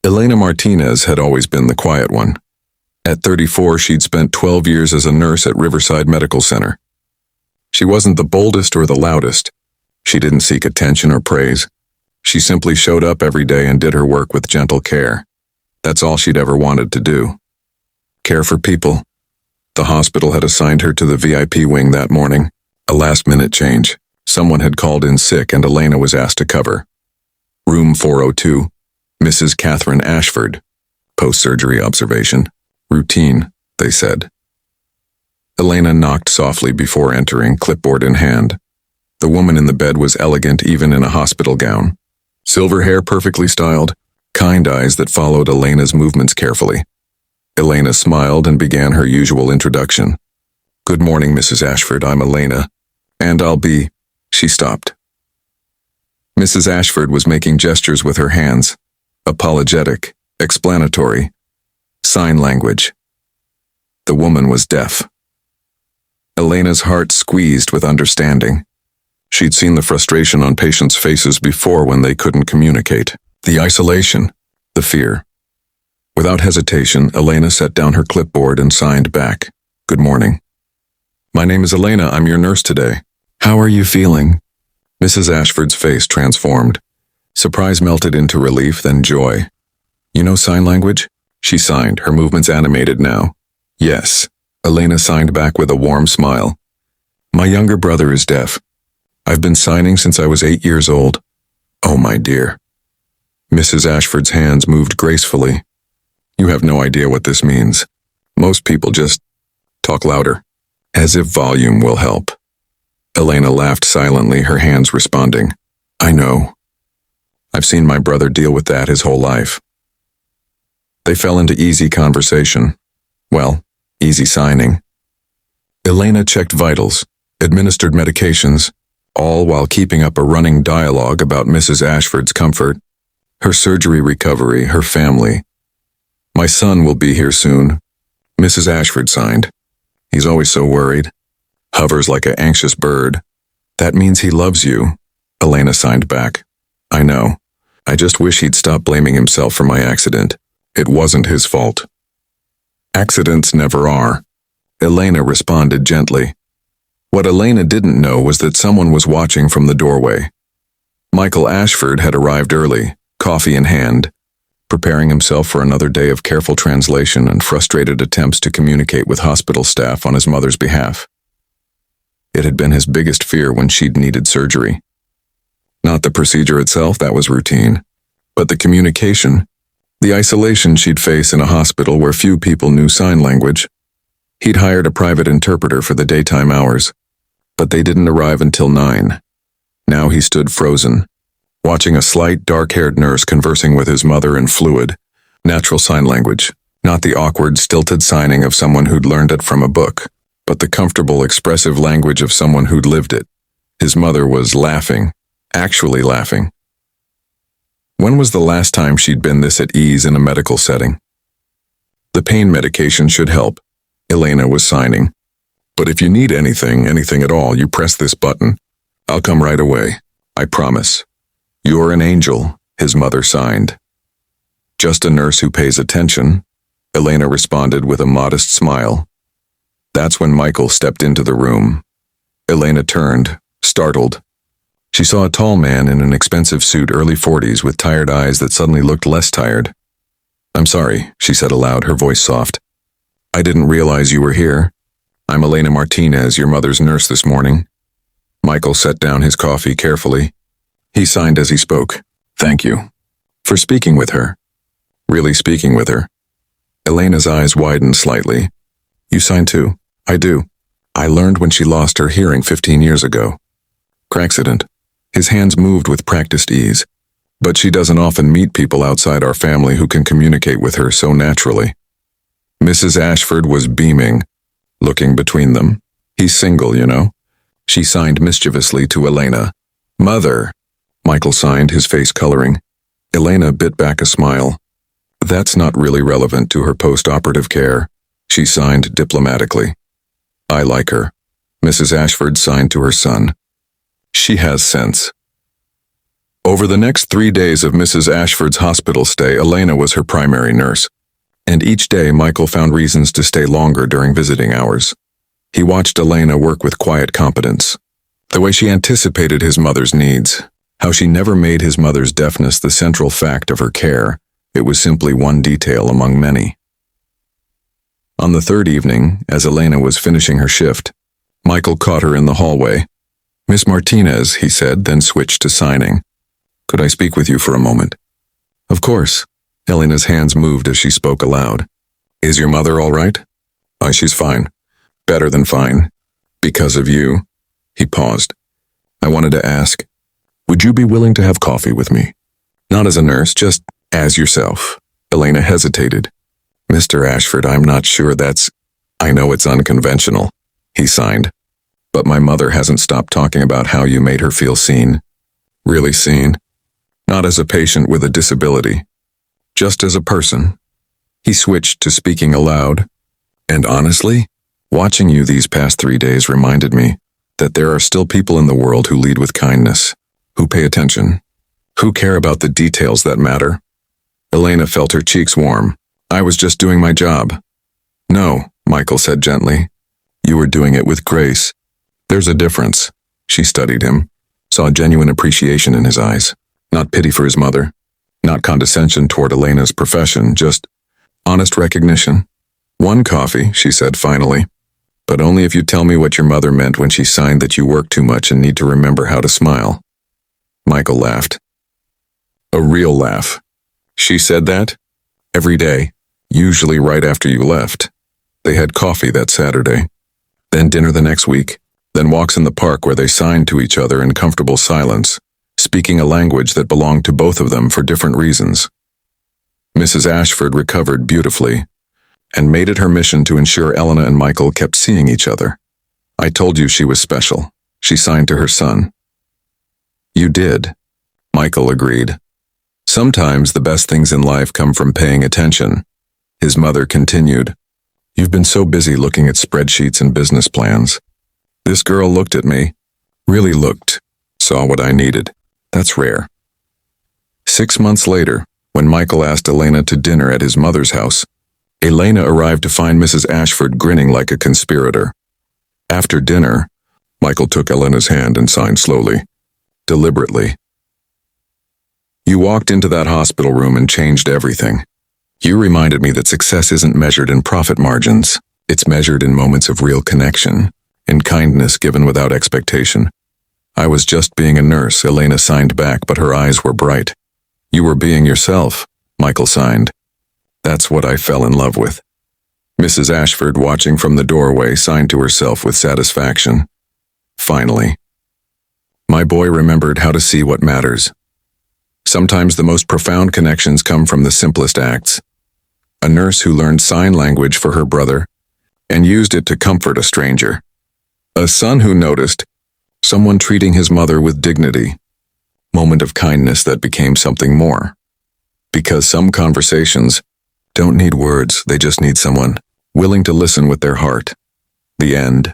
Elena Martinez had always been the quiet one. At 34, she'd spent 12 years as a nurse at Riverside Medical Center. She wasn't the boldest or the loudest. She didn't seek attention or praise. She simply showed up every day and did her work with gentle care. That's all she'd ever wanted to do. Care for people. The hospital had assigned her to the VIP wing that morning. A last-minute change. Someone had called in sick and Elena was asked to cover. Room 402. Mrs. Catherine Ashford. Post-surgery observation. Routine, they said. Elena knocked softly before entering, clipboard in hand. The woman in the bed was elegant even in a hospital gown. Silver hair perfectly styled, kind eyes that followed Elena's movements carefully. Elena smiled and began her usual introduction. "Good morning, Mrs. Ashford, I'm Elena. And I'll be—" She stopped. Mrs. Ashford was making gestures with her hands. Apologetic, explanatory. Sign language. The woman was deaf. Elena's heart squeezed with understanding. She'd seen the frustration on patients' faces before when they couldn't communicate. The isolation, the fear. Without hesitation, Elena set down her clipboard and signed back. "Good morning. My name is Elena, I'm your nurse today. How are you feeling?" Mrs. Ashford's face transformed. Surprise melted into relief, then joy. "You know sign language?" She signed, her movements animated now. "Yes." Elena signed back with a warm smile. "My younger brother is deaf. I've been signing since I was 8 years old." "Oh, my dear." Mrs. Ashford's hands moved gracefully. "You have no idea what this means. Most people just talk louder, as if volume will help." Elena laughed silently, her hands responding. "I know. I've seen my brother deal with that his whole life." They fell into easy conversation. Well, easy signing. Elena checked vitals, administered medications, all while keeping up a running dialogue about Mrs. Ashford's comfort, her surgery recovery, her family. "My son will be here soon," Mrs. Ashford signed. "He's always so worried. Hovers like an anxious bird. That means he loves you," Elena signed back. "I know. I just wish he'd stop blaming himself for my accident. It wasn't his fault." "Accidents never are," Elena responded gently. What Elena didn't know was that someone was watching from the doorway. Michael Ashford had arrived early, coffee in hand, preparing himself for another day of careful translation and frustrated attempts to communicate with hospital staff on his mother's behalf. It had been his biggest fear when she'd needed surgery. Not the procedure itself, that was routine, but the communication, the isolation she'd face in a hospital where few people knew sign language. He'd hired a private interpreter for the daytime hours, but they didn't arrive until 9. Now he stood frozen, watching a slight, dark-haired nurse conversing with his mother in fluid, natural sign language, not the awkward, stilted signing of someone who'd learned it from a book, but the comfortable, expressive language of someone who'd lived it. His mother was laughing, actually laughing. When was the last time she'd been this at ease in a medical setting? "The pain medication should help," Elena was signing. "But if you need anything at all, you press this button. I'll come right away. I promise." "You're an angel," his mother signed. "Just a nurse who pays attention," Elena responded with a modest smile. That's when Michael stepped into the room. Elena turned, startled. She saw a tall man in an expensive suit, early 40s, with tired eyes that suddenly looked less tired. "I'm sorry," she said aloud, her voice soft. "I didn't realize you were here. I'm Elena Martinez, your mother's nurse this morning." Michael set down his coffee carefully. He signed as he spoke. "Thank you for speaking with her." "Really speaking with her?" Elena's eyes widened slightly. "You signed too?" "I do. I learned when she lost her hearing 15 years ago. Accident." His hands moved with practiced ease. "But she doesn't often meet people outside our family who can communicate with her so naturally." Mrs. Ashford was beaming, looking between them. "He's single, you know." She signed mischievously to Elena. "Mother." Michael signed, his face coloring. Elena bit back a smile. "That's not really relevant to her post-operative care," she signed diplomatically. "I like her." Mrs. Ashford signed to her son. "She has sense." Over the next 3 days of Mrs. Ashford's hospital stay, Elena was her primary nurse. And each day, Michael found reasons to stay longer during visiting hours. He watched Elena work with quiet competence. The way she anticipated his mother's needs, how she never made his mother's deafness the central fact of her care. It was simply one detail among many. On the third evening, as Elena was finishing her shift, Michael caught her in the hallway. "Miss Martinez," he said, then switched to signing. "Could I speak with you for a moment?" "Of course." Elena's hands moved as she spoke aloud. "Is your mother all right?" She's fine. Better than fine. Because of you." He paused. "I wanted to ask, would you be willing to have coffee with me? Not as a nurse, just as yourself." Elena hesitated. "Mr. Ashford, I'm not sure that's—" "I know it's unconventional," he signed. "But my mother hasn't stopped talking about how you made her feel seen." "Really seen? Not as a patient with a disability. Just as a person." He switched to speaking aloud. "And honestly, watching you these past 3 days reminded me that there are still people in the world who lead with kindness, who pay attention, who care about the details that matter." Elena felt her cheeks warm. "I was just doing my job." "No," Michael said gently. "You were doing it with grace. There's a difference." She studied him, saw genuine appreciation in his eyes. Not pity for his mother, not condescension toward Elena's profession, just honest recognition. "One coffee," she said finally. "But only if you tell me what your mother meant when she signed that you work too much and need to remember how to smile." Michael laughed. A real laugh. "She said that? Every day, usually right after you left." They had coffee that Saturday, then dinner the next week, then walks in the park where they signed to each other in comfortable silence, speaking a language that belonged to both of them for different reasons. Mrs. Ashford recovered beautifully, and made it her mission to ensure Elena and Michael kept seeing each other. "I told you she was special," she signed to her son. "You did," Michael agreed. "Sometimes the best things in life come from paying attention." His mother continued. "You've been so busy looking at spreadsheets and business plans. This girl looked at me, really looked, saw what I needed. That's rare." 6 months later, when Michael asked Elena to dinner at his mother's house, Elena arrived to find Mrs. Ashford grinning like a conspirator. After dinner, Michael took Elena's hand and signed slowly, deliberately. "You walked into that hospital room and changed everything. You reminded me that success isn't measured in profit margins. It's measured in moments of real connection, in kindness given without expectation." "I was just being a nurse," Elena signed back, but her eyes were bright. "You were being yourself," Michael signed. "That's what I fell in love with." Mrs. Ashford, watching from the doorway, signed to herself with satisfaction. Finally. My boy remembered how to see what matters. Sometimes the most profound connections come from the simplest acts. A nurse who learned sign language for her brother and used it to comfort a stranger. A son who noticed someone treating his mother with dignity. Moment of kindness that became something more. Because some conversations don't need words, they just need someone willing to listen with their heart. The end.